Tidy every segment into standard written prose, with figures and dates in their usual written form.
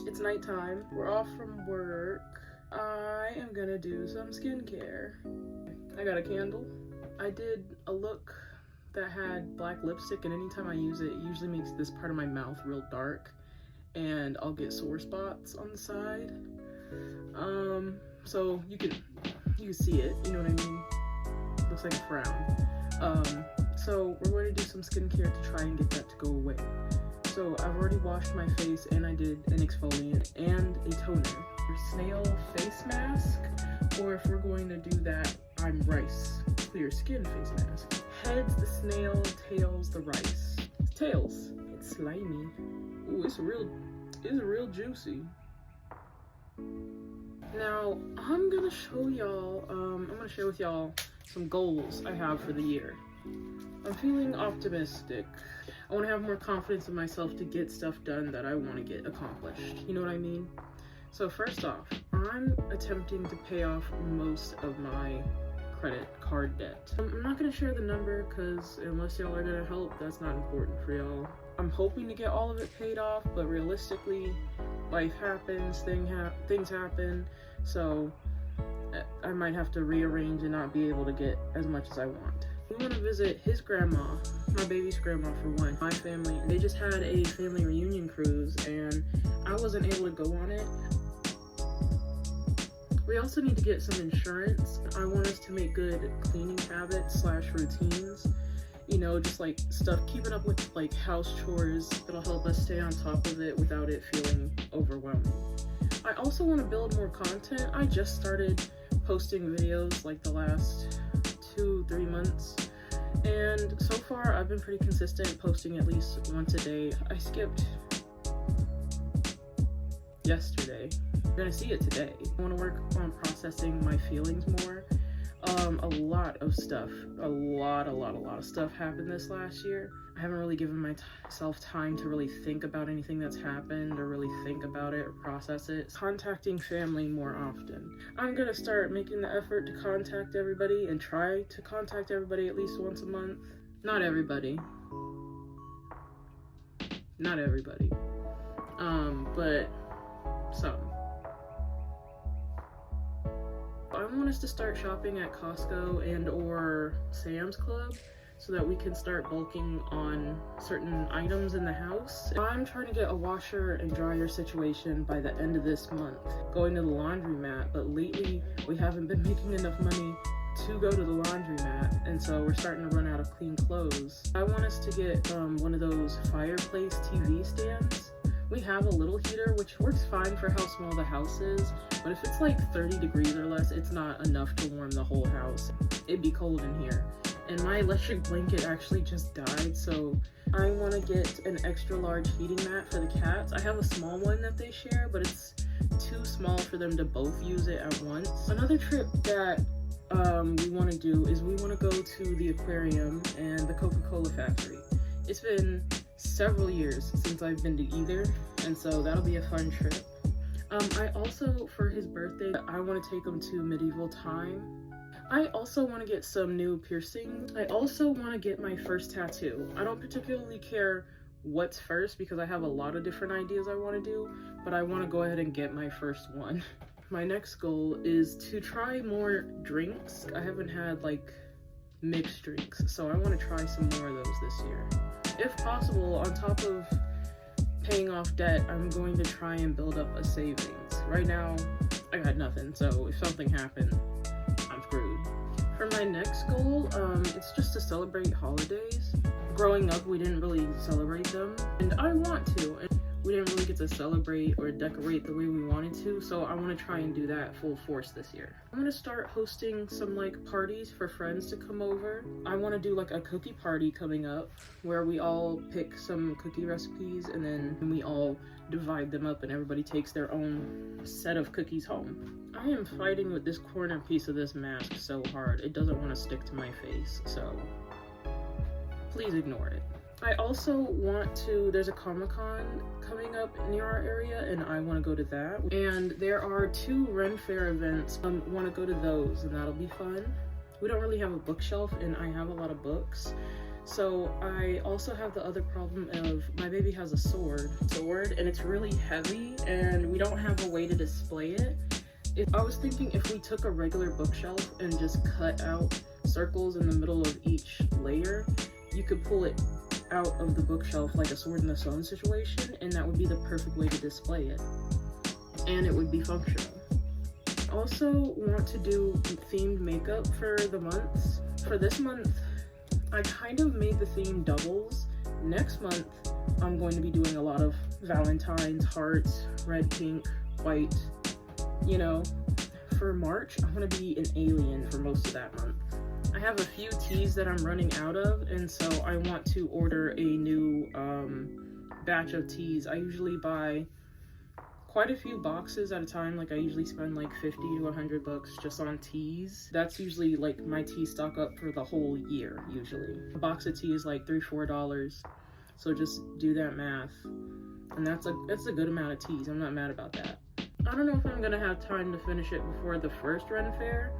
It's nighttime. We're off from work. I am gonna do some skincare. I got a candle. I did a look that had black lipstick, and anytime I use it, it usually makes this part of my mouth real dark and I'll get sore spots on the side. So you can see it, you know what I mean? Looks like a frown. So we're going to do some skincare to try and get that to go away. So I've already washed my face and I did an exfoliant and a toner. Snail face mask, or if we're going to do that, I'm rice clear skin face mask. Heads the snail, tails the rice. Tails, it's slimy. Ooh, it's real juicy. Now I'm gonna show y'all, I'm gonna share with y'all some goals I have for the year. I'm feeling optimistic. I want to have more confidence in myself to get stuff done that I want to get accomplished. You know what I mean? So first off, I'm attempting to pay off most of my credit card debt. I'm not going to share the number because unless y'all are going to help, that's not important for y'all. I'm hoping to get all of it paid off, but realistically, life happens, things happen, so I might have to rearrange and not be able to get as much as I want. We want to visit his grandma, my baby's grandma for one, my family. They just had a family reunion cruise and I wasn't able to go on it. We also need to get some insurance. I want us to make good cleaning habits / routines. You know, just like stuff, keeping up with like house chores that'll help us stay on top of it without it feeling overwhelming. I also want to build more content. I just started posting videos like the last 2-3 months, and so far I've been pretty consistent, posting at least once a day. I skipped yesterday. You're gonna see it today. I want to work on processing my feelings more. A lot of stuff happened this last year. I haven't really given myself time to really think about anything that's happened or really think about it or process it. Contacting family more often. I'm gonna start making the effort to contact everybody and try to contact everybody at least once a month. Not everybody, but some. I want us to start shopping at Costco and or Sam's Club so that we can start bulking on certain items in the house. I'm trying to get a washer and dryer situation by the end of this month, going to the laundromat, but lately we haven't been making enough money to go to the laundromat, and so we're starting to run out of clean clothes. I want us to get one of those fireplace TV stands. We have a little heater, which works fine for how small the house is, but if it's like 30 degrees or less, it's not enough to warm the whole house. It'd be cold in here. And my electric blanket actually just died, so I want to get an extra large heating mat for the cats. I have a small one that they share, but it's too small for them to both use it at once. Another trip that we want to do is we want to go to the aquarium and the Coca-Cola factory. It's been several years since I've been to either, and so that'll be a fun trip. I also, for his birthday, I want to take him to Medieval Time. I also want to get some new piercing. I also want to get my first tattoo. I don't particularly care what's first because I have a lot of different ideas I want to do, but I want to go ahead and get my first one. My next goal is to try more drinks. I haven't had like mixed drinks, so I want to try some more of those this year. If possible, on top of paying off debt, I'm going to try and build up a savings. Right now, I got nothing, so if something happened, I'm screwed. For my next goal, it's just to celebrate holidays. Growing up, we didn't really celebrate them, and I want to. And we didn't really get to celebrate or decorate the way we wanted to, so I want to try and do that full force this year. I'm going to start hosting some like parties for friends to come over. I want to do like a cookie party coming up where we all pick some cookie recipes and then we all divide them up and everybody takes their own set of cookies home. I am fighting with this corner piece of this mask so hard. It doesn't want to stick to my face, so please ignore it. I also want to, there's a Comic-Con coming up near our area and I want to go to that. And there are 2 Ren Fair events. I want to go to those and that'll be fun. We don't really have a bookshelf and I have a lot of books. So I also have the other problem of my baby has a sword and it's really heavy and we don't have a way to display it. I was thinking if we took a regular bookshelf and just cut out circles in the middle of each layer, you could pull it out of the bookshelf like a Sword in the Stone situation, and that would be the perfect way to display it. And it would be functional. Also want to do themed makeup for the months. For this month, I kind of made the theme doubles. Next month, I'm going to be doing a lot of Valentine's, hearts, red, pink, white. You know, for March, I want to be an alien for most of that month. I have a few teas that I'm running out of, and so I want to order a new batch of teas. I usually buy quite a few boxes at a time. Like I usually spend like 50 to 100 bucks just on teas. That's usually like my tea stock up for the whole year usually. A box of tea is like $3-4. So just do that math. And that's a good amount of teas. I'm not mad about that. I don't know if I'm gonna have time to finish it before the first Ren Fair,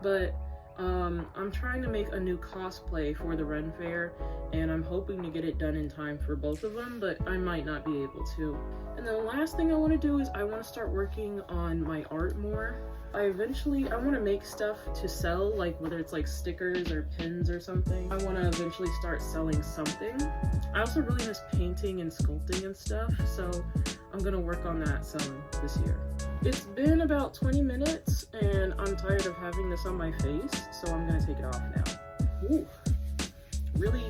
but I'm trying to make a new cosplay for the Ren Fair, and I'm hoping to get it done in time for both of them, but I might not be able to. And the last thing I want to do is I want to start working on my art more. I want to make stuff to sell, like whether it's like stickers or pins or something. I want to eventually start selling something. I also really miss painting and sculpting and stuff, so I'm gonna work on that some this year. It's been about 20 minutes and I'm tired of having this on my face, so I'm gonna take it off now. Ooh, really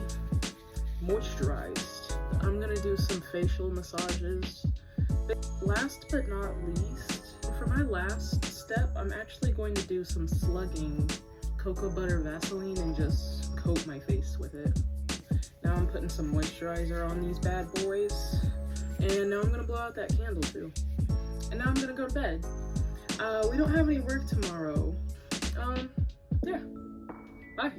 moisturized. I'm gonna do some facial massages. Last but not least, for my last step, I'm actually going to do some slugging cocoa butter Vaseline and just coat my face with it. Now I'm putting some moisturizer on these bad boys. And now I'm gonna blow out that candle too. And now I'm gonna go to bed. We don't have any work tomorrow. Yeah. Bye.